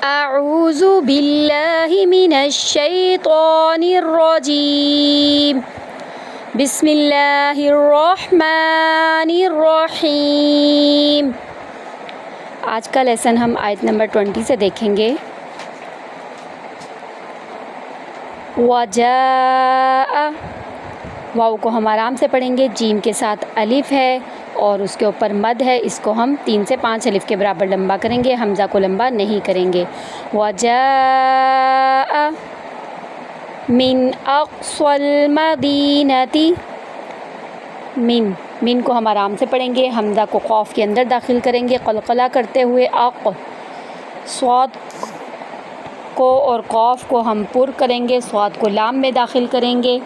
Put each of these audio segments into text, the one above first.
اعوذ باللہ من الشیطان الرجیم بسم اللہ الرحمن الرحیم۔ آج کا لیسن ہم آیت نمبر 20 سے دیکھیں گے۔ وجاء، واو کو ہم آرام سے پڑھیں گے، جیم کے ساتھ الف ہے اور اس کے اوپر مد ہے، اس کو ہم 3 سے 5 الف کے برابر لمبا کریں گے، حمزہ کو لمبا نہیں کریں گے۔ وجاء من اقصى المدینۃ، من کو ہم آرام سے پڑھیں گے، حمزہ کو قاف کے اندر داخل کریں گے قلقلہ کرتے ہوئے، صاد کو اور قاف کو ہم پر کریں گے، صاد کو لام میں داخل کریں گے۔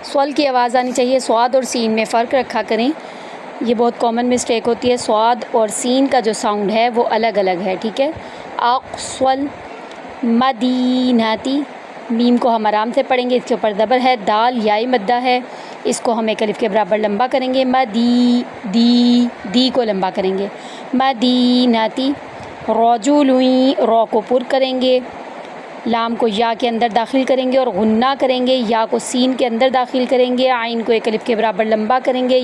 سول کی آواز آنی چاہیے، صاد اور سین میں فرق رکھا کریں، یہ بہت کامن مسٹیک ہوتی ہے، صاد اور سین کا جو ساؤنڈ ہے وہ الگ الگ ہے، ٹھیک ہے۔ اقصل مدینتی، میم کو ہم آرام سے پڑھیں گے، اس کے اوپر زبر ہے، دال یائی مدہ ہے، اس کو ہم 1 الف کے برابر لمبا کریں گے، دی کو لمبا کریں گے، مدینتی۔ رجلین، رو کو پر کریں گے، لام کو یا کے اندر داخل کریں گے اور غنہ کریں گے، یا کو سین کے اندر داخل کریں گے، عین کو 1 الف کے برابر لمبا کریں گے،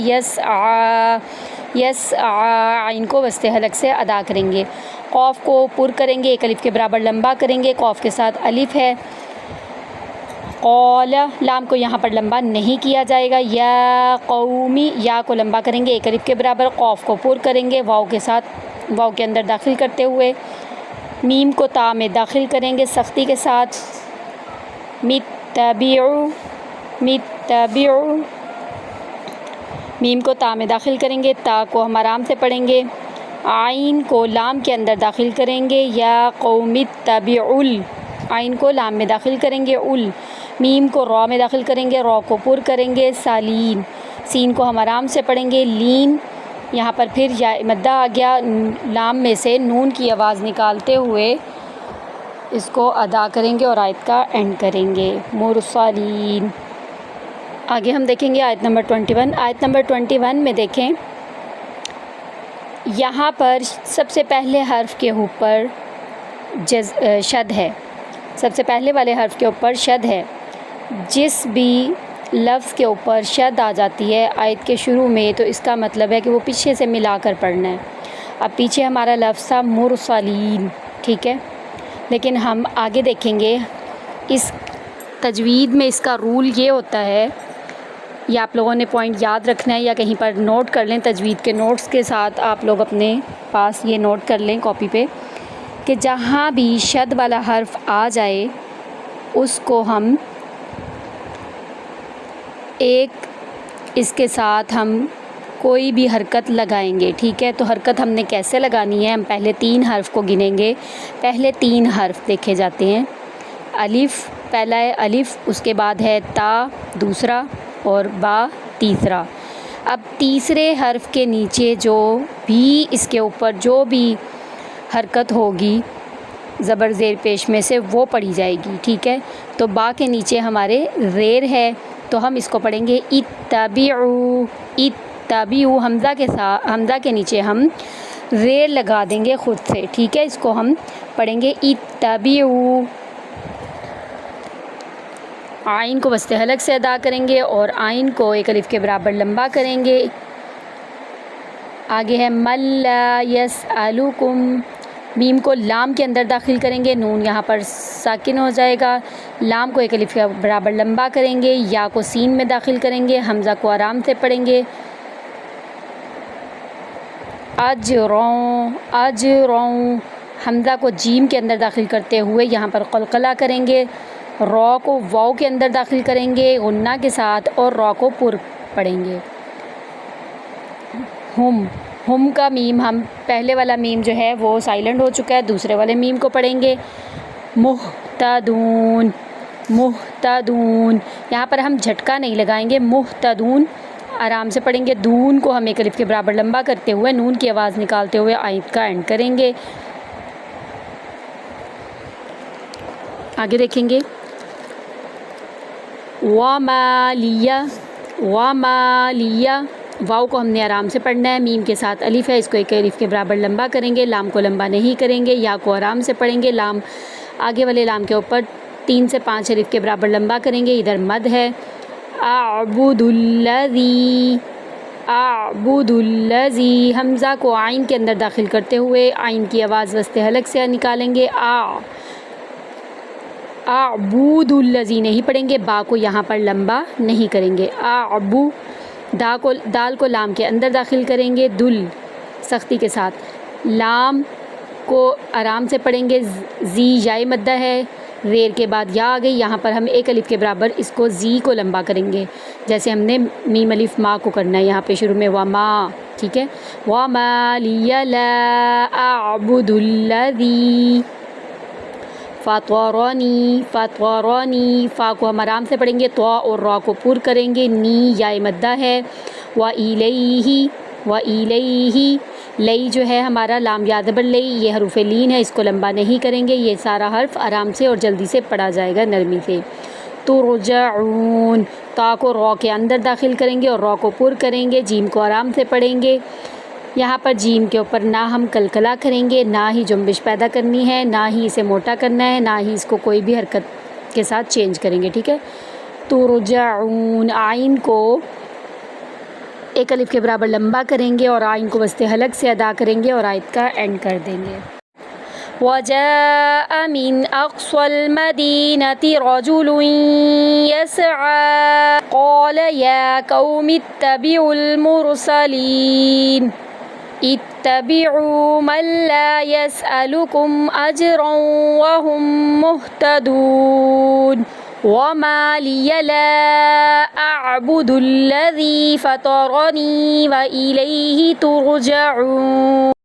عین کو وسط حلق سے ادا کریں گے، قاف کو پر کریں گے، 1 الف کے برابر لمبا کریں گے، قاف کے ساتھ الف ہے، قال، لام کو یہاں پر لمبا نہیں کیا جائے گا، یا قومی، یا کو لمبا کریں گے 1 الف کے برابر، قاف کو پر کریں گے واو کے ساتھ، واو کے اندر داخل کرتے ہوئے، میم کو تا میں داخل کریں گے سختی کے ساتھ، متبعو، میم کو تا میں داخل کریں گے، تا کو ہم آرام سے پڑھیں گے، عین کو لام کے اندر داخل کریں گے، یا قوم اتبعوا، عین کو لام میں داخل کریں گے، میم کو را میں داخل کریں گے، را کو پر کریں گے، سالین، سین کو ہم آرام سے پڑھیں گے، لین، یہاں پر پھر یا مدہ آ گیا، لام میں سے نون کی آواز نکالتے ہوئے اس کو ادا کریں گے اور آیت کا اینڈ کریں گے، مرسلین۔ آگے ہم دیکھیں گے آیت نمبر 21۔ آیت نمبر 21 میں دیکھیں، یہاں پر سب سے پہلے حرف کے اوپر شد ہے، سب سے پہلے والے حرف کے اوپر شد ہے، جس بھی لفظ کے اوپر شد آ جاتی ہے آیت کے شروع میں تو اس کا مطلب ہے کہ وہ پیچھے سے ملا کر پڑھنا ہے۔ اب پیچھے ہمارا لفظ تھا مرسلین، ٹھیک ہے، لیکن ہم آگے دیکھیں گے اس تجوید میں اس کا رول یہ ہوتا ہے، یہ آپ لوگوں نے پوائنٹ یاد رکھنا ہے یا کہیں پر نوٹ کر لیں، تجوید کے نوٹس کے ساتھ آپ لوگ اپنے پاس یہ نوٹ کر لیں کاپی پہ، کہ جہاں بھی شد والا حرف آ جائے اس کو ہم ایک اس کے ساتھ ہم کوئی بھی حرکت لگائیں گے، ٹھیک ہے۔ تو حرکت ہم نے کیسے لگانی ہے، ہم پہلے 3 حرف کو گنیں گے، پہلے 3 حرف دیکھے جاتے ہیں، الف پہلا ہے، الف، اس کے بعد ہے تا دوسرا اور با تیسرا۔ اب تیسرے حرف کے نیچے جو بھی اس کے اوپر جو بھی حرکت ہوگی زبر زیر پیش میں سے وہ پڑھی جائے گی، ٹھیک ہے۔ تو با کے نیچے ہمارے زیر ہے تو ہم اس کو پڑھیں گے اتبعوا، اتبعوا، حمزہ کے نیچے ہم زیر لگا دیں گے خود سے، ٹھیک ہے، اس کو ہم پڑھیں گے اتبعوا، عین کو وسط حلق سے ادا کریں گے اور عین کو 1 الف کے برابر لمبا کریں گے۔ آگے ہے من لا یسألکم، میم کو لام کے اندر داخل کریں گے، نون یہاں پر ساکن ہو جائے گا، لام کو 1 الف کے برابر لمبا کریں گے، یا کو سین میں داخل کریں گے، حمزہ کو آرام سے پڑھیں گے، اجروں، حمزہ کو جیم کے اندر داخل کرتے ہوئے یہاں پر قلقلہ کریں گے، را کو واو کے اندر داخل کریں گے غنہ کے ساتھ اور را کو پر پڑھیں گے۔ ہم کا میم، ہم پہلے والا میم جو ہے وہ سائلنٹ ہو چکا ہے، دوسرے والے میم کو پڑھیں گے، مہتدون، یہاں پر ہم جھٹکا نہیں لگائیں گے، مہتدون آرام سے پڑھیں گے، دون کو ہم 1 الف کے برابر لمبا کرتے ہوئے نون کی آواز نکالتے ہوئے آیت کا اینڈ کریں گے۔ آگے دیکھیں گے وَمَا لِيَ، واو کو ہم نے آرام سے پڑھنا ہے. میم کے ساتھ الف ہے، اس کو ایک الف کے برابر لمبا کریں گے. لام کو لمبا نہیں کریں گے. یا کو آرام سے پڑھیں گے. لام آگے والے لام کے اوپر 3 سے 5 الف کے برابر لمبا کریں گے. ادھر مد ہے. اعبد الذی، اعبد الذی. حمزہ کو عین کے اندر داخل کرتے ہوئے عین کی آواز وسط حلق سے نکالیں گے. اعبد الذی نہیں پڑھیں گے. با کو یہاں پر لمبا نہیں کریں گے. اعبو، دال کو لام کے اندر داخل کریں گے. دل سختی کے ساتھ. لام کو آرام سے پڑھیں گے. زی یائے مدہ ہے، زیر کے بعد یا آ گئی. یہاں پر ہم ایک الف کے برابر اس کو زی کو لمبا کریں گے، جیسے ہم نے میم الف ما کو کرنا ہے یہاں پہ شروع میں. وما، ٹھیک ہے. وما لی لا اعبد الذی فطرنی، فطرنی. فا کو ہم آرام سے پڑھیں گے. تو اور را کو پور کریں گے. نی یائے مدہ ہے. وَإِلَيْهِ، وَإِلَيْهِ. لئی جو ہے ہمارا لام یا زبر لئی، یہ حروف لین ہے، اس کو لمبا نہیں کریں گے. یہ سارا حرف آرام سے اور جلدی سے پڑھا جائے گا، نرمی سے. ترجعون، تا کو را کے اندر داخل کریں گے اور را کو پر کریں گے. جیم کو آرام سے پڑھیں گے. یہاں پر جیم کے اوپر نہ ہم کلکلا کریں گے، نہ ہی جنبش پیدا کرنی ہے، نہ ہی اسے موٹا کرنا ہے، نہ ہی اس کو کوئی بھی حرکت کے ساتھ چینج کریں گے. ٹھیک ہے. ترجعون، آئین کو ایک الف کے برابر لمبا کریں گے اور آئین کو وسط حلق سے ادا کریں گے اور آیت کا اینڈ کر دیں گے. وَجَاءَ مِنْ أَقْصَى الْمَدِينَةِ رَجُلٌ يَسْعَى قَالَ يَا قَوْمِ اتَّبِعُوا الْمُرْسَلِينَ اتَّبِعُوا مَن لَّا يَسْأَلُكُمْ أَجْرًا وَهُم مُّهْتَدُونَ. وَمَا لِيَ لَا أَعْبُدُ الَّذِي فَطَرَنِي وَإِلَيْهِ تُرْجَعُونَ.